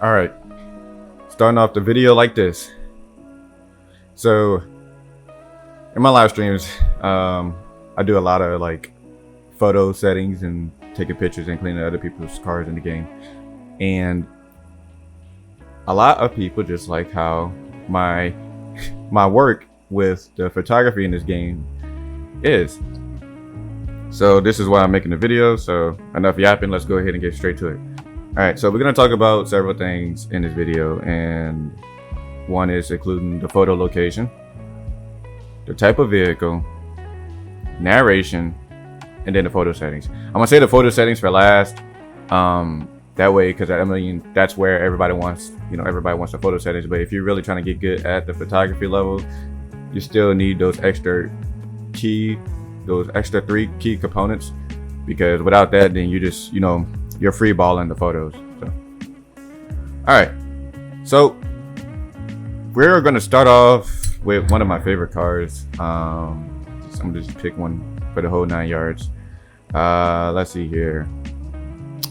All right, starting off the video like this. So in my live streams, I do a lot of like photo settings and taking pictures and cleaning other people's cars in the game. And a lot of people just like how my work with the photography in this game is. So this is why I'm making the video. So enough yapping, let's go ahead and get straight to it. All right, so we're gonna talk about several things in this video, and one is including the photo location, the type of vehicle, narration, and then the photo settings. I'm gonna say the photo settings for last. That way, because I mean that's where everybody wants, everybody wants the photo settings. But if you're really trying to get good at the photography level, you still need those extra 3 key components, because without that, then you just, you're free balling the photos. So, all right, so we're gonna start off with one of my favorite cars. I'm gonna just pick one for the whole 9 yards. Let's see here.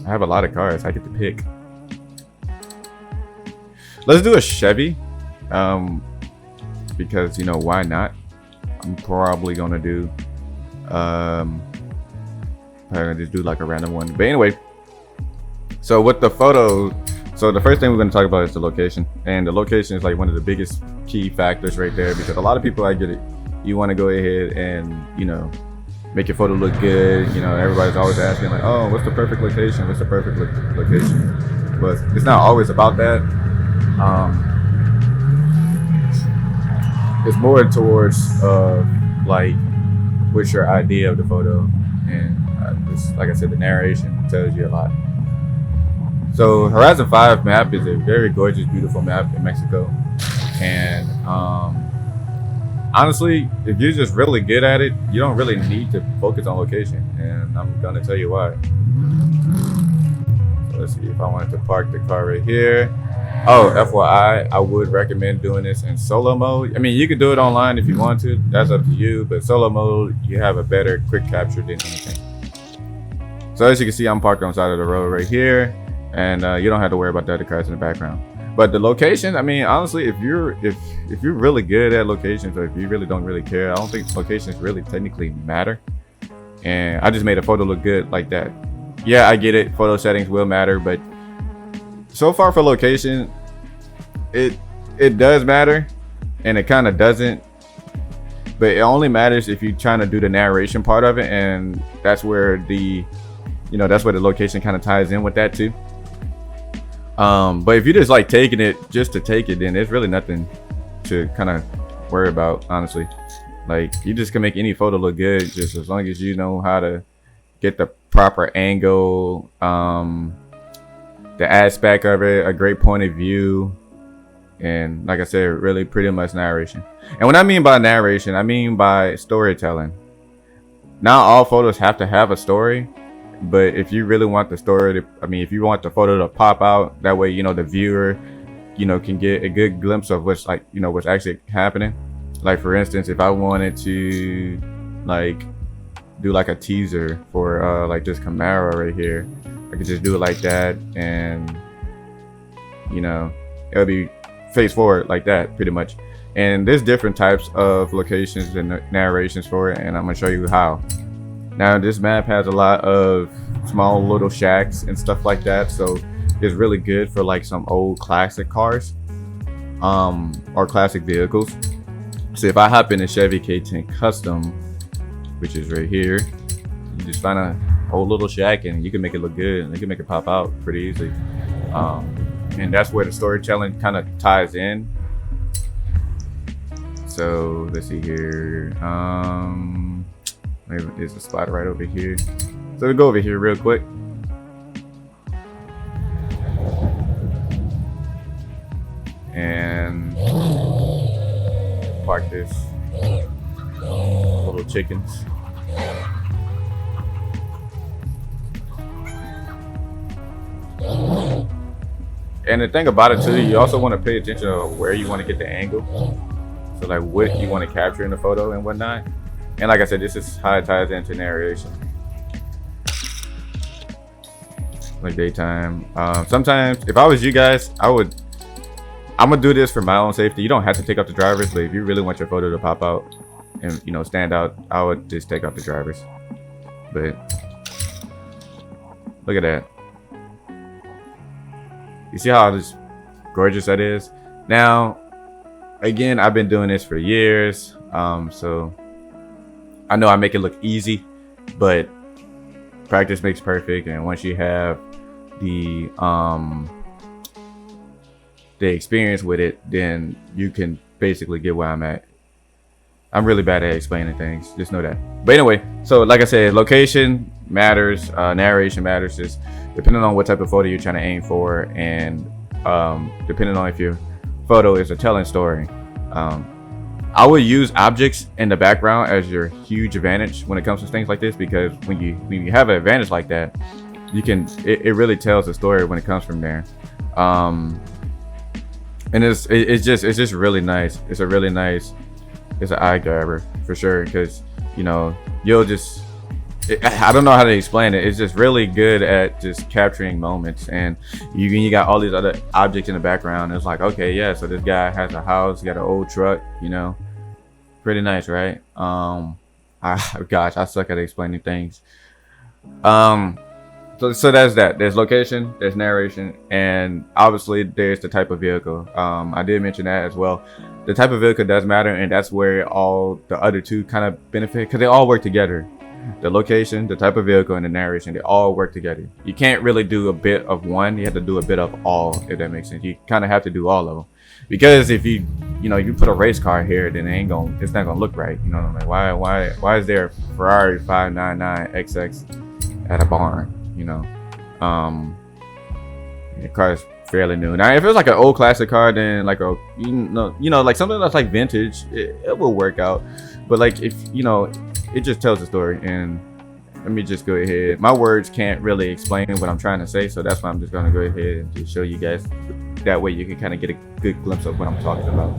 I have a lot of cars I get to pick. Let's do a Chevy, because why not? I'm probably gonna do I'm gonna just do like a random one. But anyway, so with the photo, so the first thing we're going to talk about is the location, and the location is like one of the biggest key factors right there, because a lot of people, I get it, you want to go ahead and make your photo look good. Everybody's always asking like, oh, what's the perfect location, what's the perfect location, but it's not always about that. It's more towards like what's your idea of the photo, and just like I said, the narration tells you a lot. So Horizon 5 map is a very gorgeous, beautiful map in Mexico, and honestly, if you're just really good at it, you don't really need to focus on location, and I'm gonna tell you why. So let's see, if I wanted to park the car right here. Oh, FYI, I would recommend doing this in solo mode. I mean, you could do it online if you want to, that's up to you, but solo mode, you have a better quick capture than anything. So as you can see, I'm parked on the side of the road right here, and you don't have to worry about the other cars in the background. But the location, I mean, honestly, if you're really good at locations, or if you really don't really care, I don't think locations really technically matter. And I just made a photo look good like that. Yeah, I get it, photo settings will matter, but so far for location, it does matter, and it kind of doesn't. But it only matters if you're trying to do the narration part of it, and that's where the that's where the location kind of ties in with that too. But if you just like taking it just to take it, then there's really nothing to kind of worry about, honestly. Like, you just can make any photo look good, just as long as you know how to get the proper angle, the aspect of it, a great point of view, and like I said, really pretty much narration. And what I mean by narration, I mean by storytelling. Not all photos have to have a story, but if you really want the story to, if you want the photo to pop out, that way the viewer can get a good glimpse of what's what's actually happening. Like, for instance, if I wanted to like do like a teaser for like this Camaro right here, I could just do it like that, and it'll be face forward like that pretty much. And there's different types of locations and narrations for it, and I'm gonna show you how. Now, this map has a lot of small little shacks and stuff like that, so it's really good for like some old classic cars, or classic vehicles. So if I hop in a Chevy K10 Custom, which is right here, you just find a old little shack and you can make it look good, and you can make it pop out pretty easily. And that's where the storytelling kind of ties in. So let's see here. Maybe there's a spot right over here. So we'll go over here real quick. And park this little chickens. And the thing about it too, you also want to pay attention to where you want to get the angle. So like what you want to capture in the photo and whatnot. And like I said, this is how it ties into narration. like daytime. Sometimes if I was you guys, I'm gonna do this for my own safety. You don't have to take off the drivers, but if you really want your photo to pop out and stand out, I would just take off the drivers. But look at that. You see how just gorgeous that is? Now, again, I've been doing this for years, so I know I make it look easy, but practice makes perfect. And once you have the experience with it, then you can basically get where I'm at. I'm really bad at explaining things, just know that. But anyway, so like I said, location matters, narration matters, just depending on what type of photo you're trying to aim for, and depending on if your photo is a telling story. I would use objects in the background as your huge advantage when it comes to things like this, because when you have an advantage like that, you can it really tells a story when it comes from there. And it's just really nice. It's an eye grabber for sure, because you'll just I don't know how to explain it. It's just really good at just capturing moments, and you got all these other objects in the background. It's like, okay, yeah, so this guy has a house, he got an old truck, pretty nice, right? Gosh, I suck at explaining things. So that's that. There's location, there's narration, and obviously there's the type of vehicle. I did mention that as well. The type of vehicle does matter, and that's where all the other two kind of benefit, because they all work together. The location, the type of vehicle, and the narration, they all work together. You can't really do a bit of one, you have to do a bit of all, if that makes sense. You kind of have to do all of them, because if you put a race car here, then it's not gonna look right. Like why is there a Ferrari 599 XX at a barn? The car is fairly new. Now if it was like an old classic car, then like a like something that's like vintage, it will work out. But like if it just tells a story. And let me just go ahead, my words can't really explain what I'm trying to say, so that's why I'm just gonna go ahead and just show you guys. That way you can kind of get a good glimpse of what I'm talking about.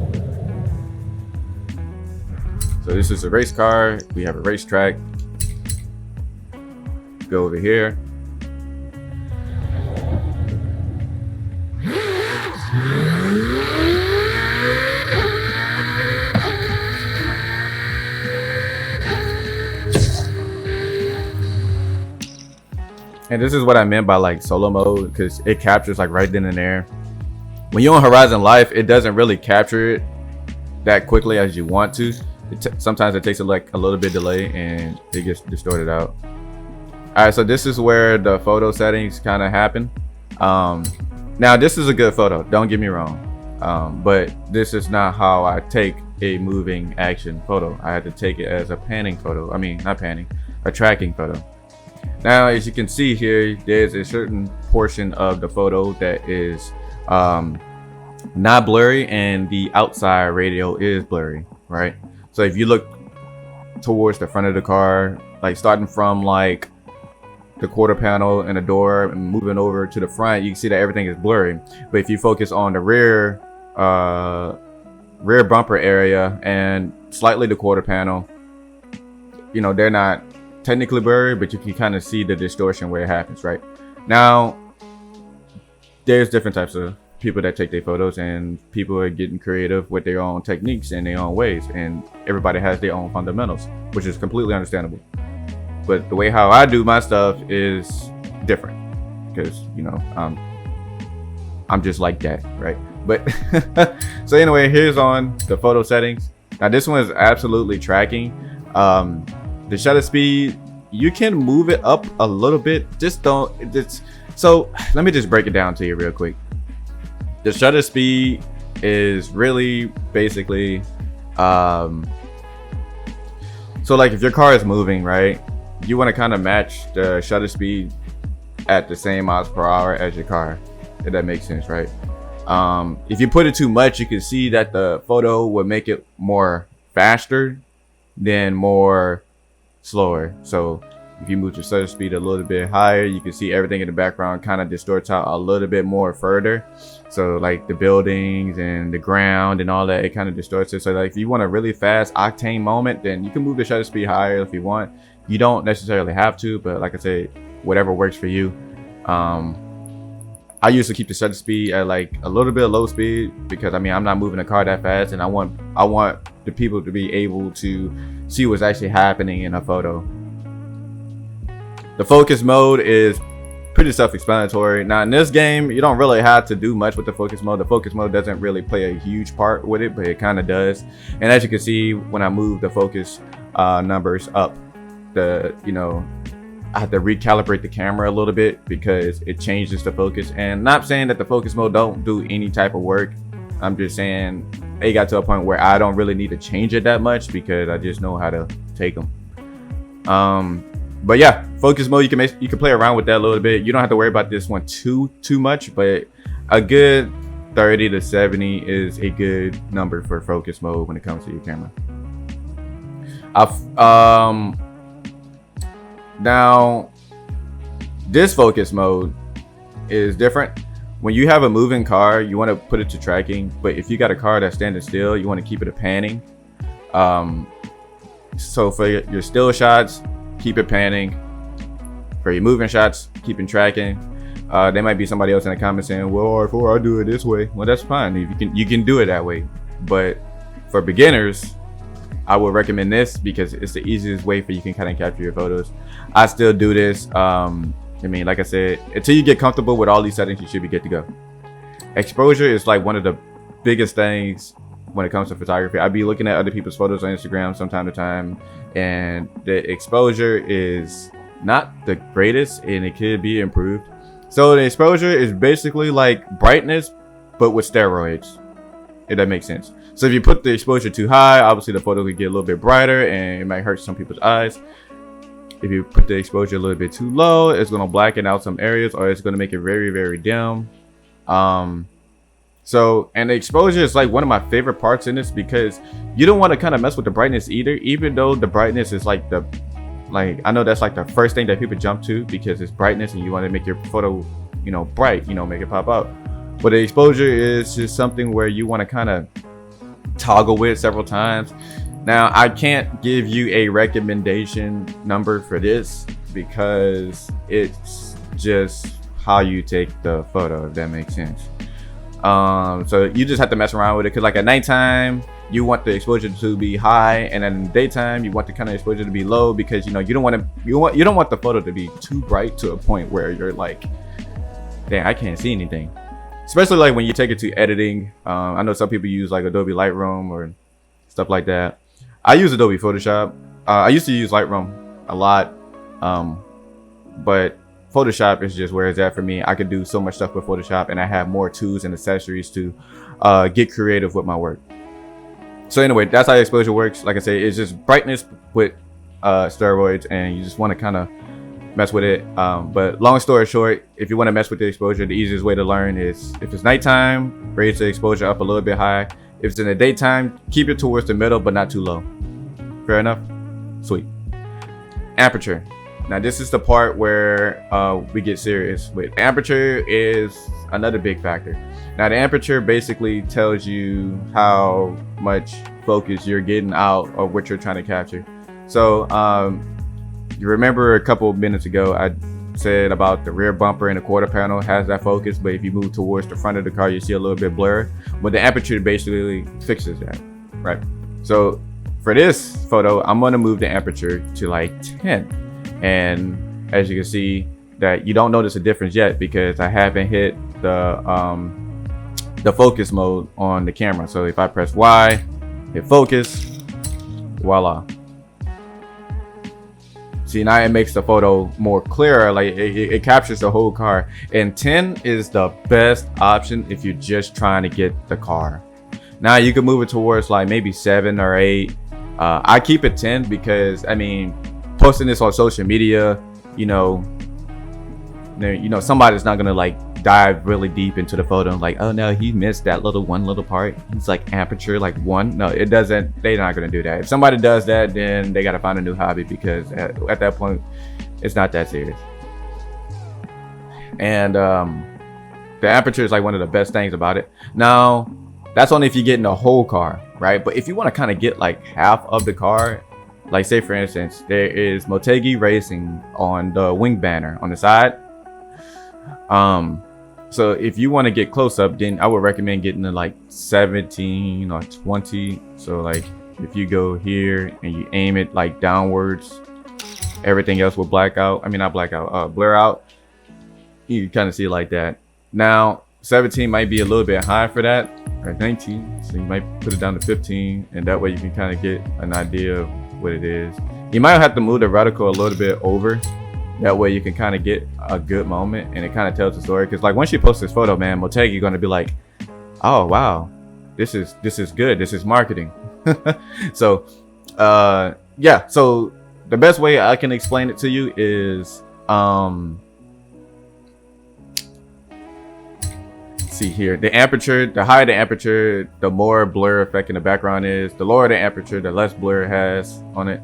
So this is a race car, we have a racetrack. Go over here. And this is what I meant by like solo mode, because it captures like right then and there. When you're on Horizon Life, it doesn't really capture it that quickly as you want to. Sometimes it takes a little bit delay and it gets distorted out. All right, so this is where the photo settings kind of happen. Now this is a good photo, don't get me wrong, but this is not how I take a moving action photo. I had to take it as a panning photo. I mean, not panning, a tracking photo. Now, as you can see here, there's a certain portion of the photo that is not blurry, and the outside radio is blurry, right? So if you look towards the front of the car, like starting from like the quarter panel and the door and moving over to the front, you can see that everything is blurry. But if you focus on the rear bumper area and slightly the quarter panel, they're not technically blurry, but you can kind of see the distortion where it happens. Right now, there's different types of people that take their photos, and people are getting creative with their own techniques and their own ways, and everybody has their own fundamentals, which is completely understandable. But the way how I do my stuff is different, because I'm just like that, right? But so anyway, here's on the photo settings. Now this one is absolutely tracking. The shutter speed, you can move it up a little bit, so let me just break it down to you real quick. The shutter speed is really basically so like if your car is moving, right, you want to kind of match the shutter speed at the same miles per hour as your car, if that makes sense, right? If you put it too much, you can see that the photo would make it more faster than more slower. So if you move your shutter speed a little bit higher, you can see everything in the background kind of distorts out a little bit more further. So like the buildings and the ground and all that, it kind of distorts it. So like if you want a really fast octane moment, then you can move the shutter speed higher if you want. You don't necessarily have to, but like I said, whatever works for you. I used to keep the shutter speed at like a little bit of low speed because I mean I'm not moving the car that fast, and I want the people to be able to see what's actually happening in a photo. The focus mode is pretty self-explanatory. Now in this game, you don't really have to do much with the focus mode. The focus mode doesn't really play a huge part with it, but it kind of does. And as you can see, when I move the focus numbers up, I have to recalibrate the camera a little bit because it changes the focus. And not saying that the focus mode don't do any type of work. I'm just saying it got to a point where I don't really need to change it that much because I just know how to take them. But yeah, focus mode, you can play around with that a little bit. You don't have to worry about this one too much, but a good 30 to 70 is a good number for focus mode when it comes to your camera. Now, this focus mode is different. When you have a moving car, you want to put it to tracking, but if you got a car that's standing still, you want to keep it to panning. So for your still shots, keep it panning. For your moving shots, keep it tracking. There might be somebody else in the comments saying, well, R4, I do it this way. Well, that's fine. You can do it that way. But for beginners, I would recommend this because it's the easiest way for you can kind of capture your photos. I still do this. I mean, like I said, until you get comfortable with all these settings, you should be good to go. Exposure is like one of the biggest things when it comes to photography. I'd be looking at other people's photos on Instagram from time to time, and the exposure is not the greatest and it could be improved. So the exposure is basically like brightness, but with steroids, if that makes sense. So if you put the exposure too high, obviously the photo could get a little bit brighter and it might hurt some people's eyes. If you put the exposure a little bit too low, it's going to blacken out some areas, or it's going to make it very, very dim. And the exposure is like one of my favorite parts in this because you don't want to kind of mess with the brightness either, even though the brightness is like I know that's like the first thing that people jump to because it's brightness and you want to make your photo, bright, make it pop out. But the exposure is just something where you want to kind of toggle with several times. Now, I can't give you a recommendation number for this because it's just how you take the photo, if that makes sense. So you just have to mess around with it because like at nighttime you want the exposure to be high, and then in the daytime you want the kind of exposure to be low because you don't want the photo to be too bright to a point where you're like, dang, I can't see anything. Especially like when you take it to editing. I know some people use like Adobe Lightroom or stuff like that. I use Adobe Photoshop. I used to use Lightroom a lot, but Photoshop is just where it's at for me. I could do so much stuff with Photoshop, and I have more tools and accessories to get creative with my work. So anyway, that's how exposure works. Like I say, it's just brightness with steroids, and you just want to kind of mess with it. But long story short, if you want to mess with the exposure, the easiest way to learn is if it's nighttime, raise the exposure up a little bit high. If it's in the daytime, keep it towards the middle, but not too low. Fair enough? Sweet. Aperture. Now this is the part where we get serious with. Aperture is another big factor. Now the aperture basically tells you how much focus you're getting out of what you're trying to capture. So you remember a couple of minutes ago I said about the rear bumper and the quarter panel has that focus, but if you move towards the front of the car you see a little bit blur. But the aperture basically fixes that, right? So for this photo I'm going to move the aperture to like 10. And as you can see that you don't notice a difference yet because I haven't hit the focus mode on the camera. So if I press Y, hit focus, voila. See, now it makes the photo more clearer, like it captures the whole car. And 10 is the best option if you're just trying to get the car. Now you can move it towards like maybe 7 or 8. I keep it 10 because I mean, posting this on social media, somebody's not gonna like dive really deep into the photo like, oh no, he missed that one little part, he's like aperture like 1. No, it doesn't. They're not gonna do that. If somebody does that, then they gotta find a new hobby because at that point it's not that serious. And the aperture is like one of the best things about it. Now that's only if you get in the whole car, right? But if you want to kind of get like half of the car, like say for instance there is Motegi Racing on the wing banner on the side. So if you want to get close up, then I would recommend getting to like 17 or 20. So like if you go here and you aim it like downwards, everything else will black out. I mean, not black out, blur out. You kind of see it like that. Now 17 might be a little bit high for that, or 19. So you might put it down to 15, and that way you can kind of get an idea of what it is. You might have to move the reticle a little bit over. That way you can kind of get a good moment, and it kind of tells the story. Because like once you post this photo, man, Motegi going to be like, oh wow, this is good. This is marketing. So yeah. So the best way I can explain it to you is see here, the aperture. The higher the aperture, the more blur effect in the background is. The lower the aperture, the less blur it has on it.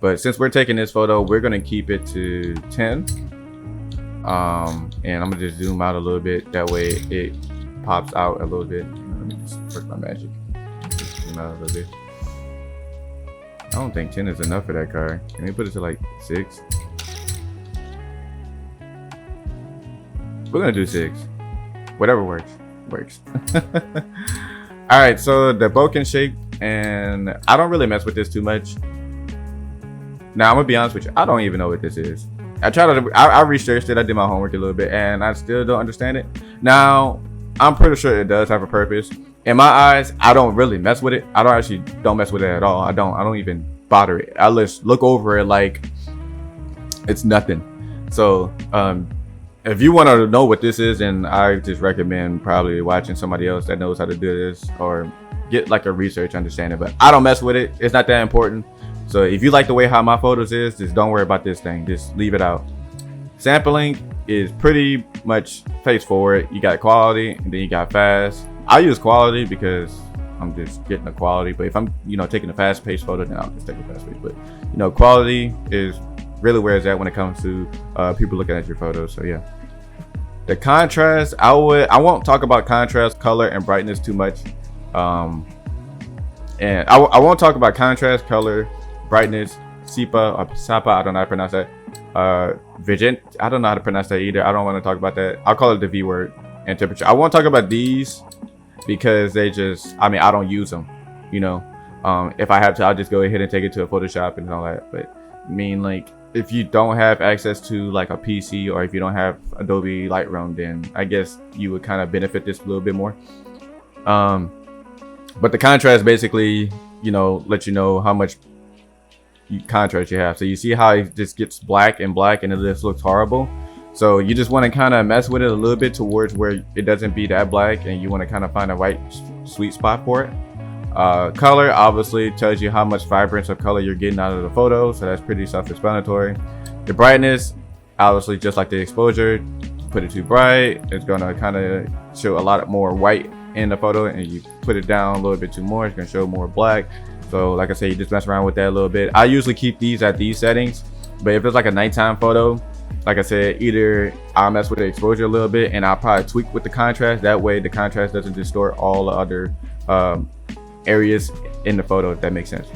But since we're taking this photo, we're gonna keep it to 10. And I'm gonna just zoom out a little bit. That way it pops out a little bit. Let me just work my magic. Just zoom out a little bit. I don't think 10 is enough for that car. Can we put it to like 6? We're gonna do 6. Whatever works. All right, so the Boken shape, and I don't really mess with this too much. Now I'm gonna be honest with you, I don't even know what this is. I researched it, I did my homework a little bit, and I still don't understand it. Now I'm pretty sure it does have a purpose. In my eyes, I don't really mess with it. I don't mess with it at all. I don't even bother it. I just look over it like it's nothing. So if you want to know what this is, then I just recommend probably watching somebody else that knows how to do this, or get like a research understanding. But I don't mess with it. It's not that important. So if you like the way how my photos is, just don't worry about this thing. Just leave it out. Sampling is pretty much face forward. You got quality, and then you got fast. I use quality because I'm just getting the quality. But if I'm, taking a fast paced photo, then I'll just take a fast pace. But quality is really where it's at when it comes to people looking at your photos. So yeah. The contrast, I won't talk about contrast, color, and brightness too much. And I won't talk about contrast, color, brightness, SEPA or SAPA, I don't know how to pronounce that. Vigent, I don't know how to pronounce that either. I don't want to talk about that. I'll call it the V word. And temperature. I won't talk about these because they just, I don't use them. If I have to, I'll just go ahead and take it to a Photoshop and all that. But like, if you don't have access to like a PC, or if you don't have Adobe Lightroom, then I guess you would kind of benefit this a little bit more. But the contrast basically, let you know how much contrast you have. So you see how it just gets black and it just looks horrible. So you just want to kind of mess with it a little bit towards where it doesn't be that black, and you want to kind of find a right sweet spot for it. Color obviously tells you how much vibrance of color you're getting out of the photo, so that's pretty self-explanatory. The brightness, obviously just like the exposure, put it too bright, it's gonna kind of show a lot more white in the photo, and you put it down a little bit too more, it's gonna show more black. So like I said, you just mess around with that a little bit. I usually keep these at these settings, but if it's like a nighttime photo, like I said, either I'll mess with the exposure a little bit, and I'll probably tweak with the contrast. That way the contrast doesn't distort all the other areas in the photo, if that makes sense.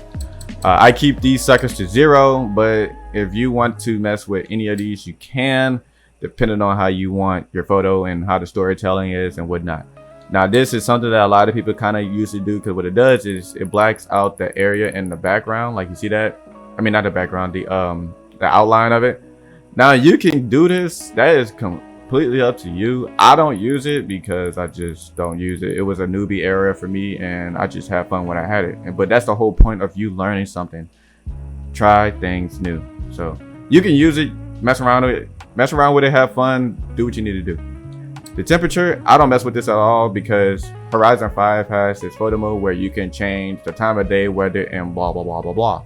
I keep these suckers to 0, but if you want to mess with any of these, you can, depending on how you want your photo and how the storytelling is and whatnot. Now this is something that a lot of people kind of usually do, because what it does is it blacks out the area in the background, like you see that. Not the background, the outline of it. Now you can do this, that is completely up to you. I don't use it because I just don't use it. It was a newbie era for me, and I just have fun when I had it. But that's the whole point of you learning something. Try things new. So you can use it, mess around with it, have fun, do what you need to do. The temperature, I don't mess with this at all, because Horizon 5 has this photo mode where you can change the time of day, weather, and blah blah blah blah blah.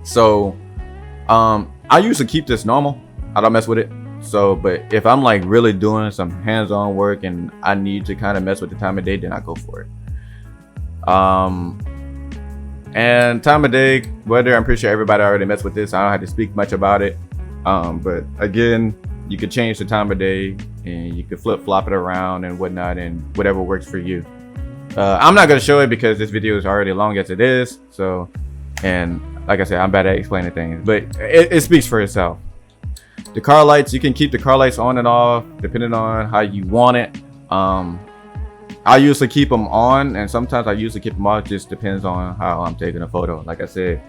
So I usually keep this normal. I don't mess with it. So, but if I'm like really doing some hands-on work and I need to kind of mess with the time of day, then I go for it. And time of day, weather, I'm pretty sure everybody already messed with this. I don't have to speak much about it. But again, you could change the time of day, and you could flip-flop it around and whatnot, and whatever works for you. I'm not going to show it because this video is already long as it is. So, and like I said, I'm bad at explaining things, but it speaks for itself. The car lights, you can keep the car lights on and off depending on how you want it. I usually keep them on, and sometimes I usually keep them off. Just depends on how I'm taking a photo. Like I said,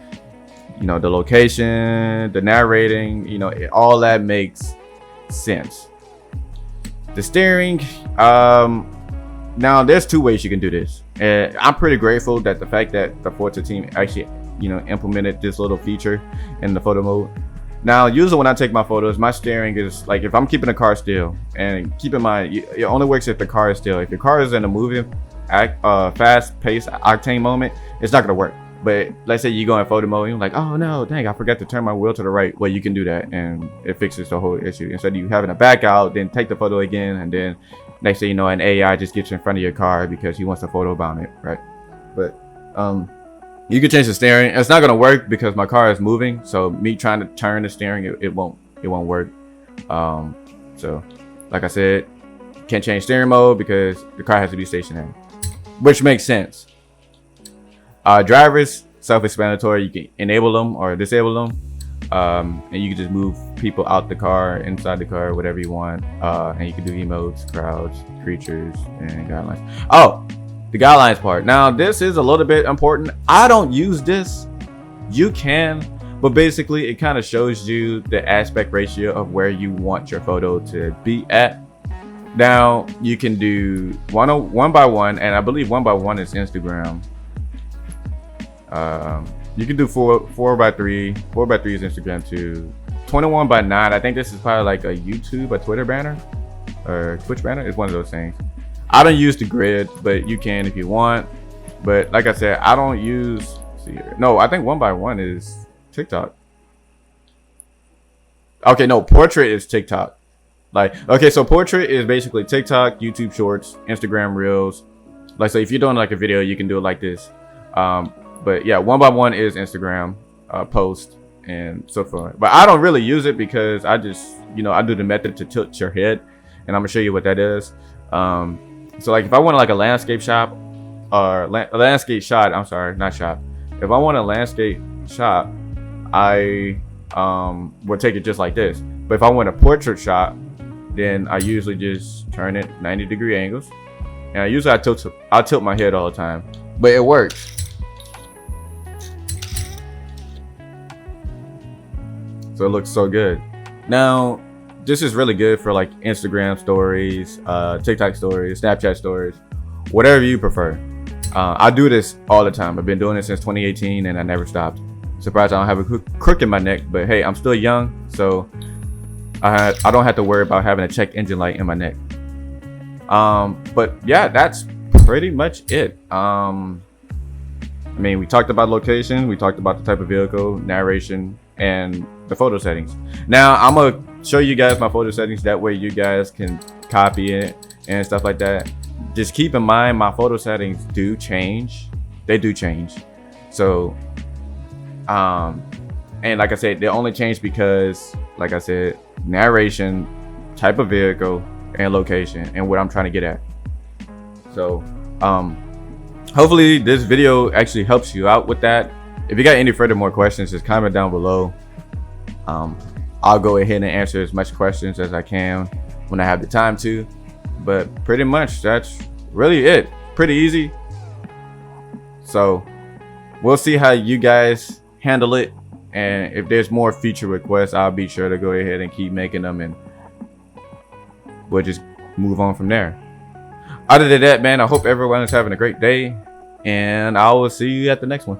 you know, the location, the narrating, you know, all that makes sense. The steering, now there's 2 ways you can do this, and I'm pretty grateful that the fact that the Forza team actually, you know, implemented this little feature in the photo mode. Now, usually when I take my photos, my steering is like, if I'm keeping the car still, and keep in mind, it only works if the car is still. If your car is in a moving, fast-paced octane moment, it's not gonna work. But let's say you go in photo mode, you're like, oh no, dang, I forgot to turn my wheel to the right. Well, you can do that, and it fixes the whole issue. Instead of you having to back out, then take the photo again, and then next thing you know, an AI just gets in front of your car because he wants to photobomb it, right? But you can change the steering. It's not gonna work because my car is moving, so me trying to turn the steering, it won't work. So like I said, can't change steering mode because the car has to be stationary, which makes sense. Drivers, self-explanatory. You can enable them or disable them, and you can just move people out the car, inside the car, whatever you want. And you can do emotes, crowds, creatures, and guidelines. Oh, the guidelines part. Now this is a little bit important. I don't use this. You can, but basically it kind of shows you the aspect ratio of where you want your photo to be at. Now you can do one by one, and I believe 1 by 1 is Instagram. You can do 4 by 3. 4 by 3 is Instagram too. 21 by 9. I think this is probably like a YouTube, a Twitter banner, or Twitch banner. It's one of those things. I don't use the grid, but you can if you want. But like I said, I don't use. See here. No, I think 1 by 1 is TikTok. Okay, no, portrait is TikTok. Like, okay, so portrait is basically TikTok, YouTube Shorts, Instagram Reels. Like, so if you're doing like a video, you can do it like this. But yeah, 1 by 1 is Instagram post and so forth. But I don't really use it because I just, you know, I do the method to tilt your head, and I'm gonna show you what that is. So like if I want like a landscape shot or a landscape shot, I'm sorry, not shot. If I want a landscape shot, I will take it just like this. But if I want a portrait shot, then I usually just turn it 90-degree angles, and I usually I tilt my head all the time, but it works. So it looks so good. Now, this is really good for like Instagram stories, TikTok stories, Snapchat stories, whatever you prefer. I do this all the time. I've been doing it since 2018 and I never stopped. Surprised I don't have a crook in my neck, but hey, I'm still young, so I don't have to worry about having a check engine light in my neck. But yeah, that's pretty much it. I mean, we talked about location, we talked about the type of vehicle, narration, and the photo settings. Now I'm gonna show you guys my photo settings, that way you guys can copy it and stuff like that. Just keep in mind my photo settings do change. They do change. So and like I said, they only change because, like I said, narration, type of vehicle, and location, and what I'm trying to get at. So hopefully this video actually helps you out with that. If you got any more questions, just comment down below. I'll go ahead and answer as much questions as I can when I have the time to. But pretty much that's really it. Pretty easy. So we'll see how you guys handle it, and if there's more feature requests, I'll be sure to go ahead and keep making them, and we'll just move on from there. Other than that, man, I hope everyone is having a great day, and I will see you at the next one.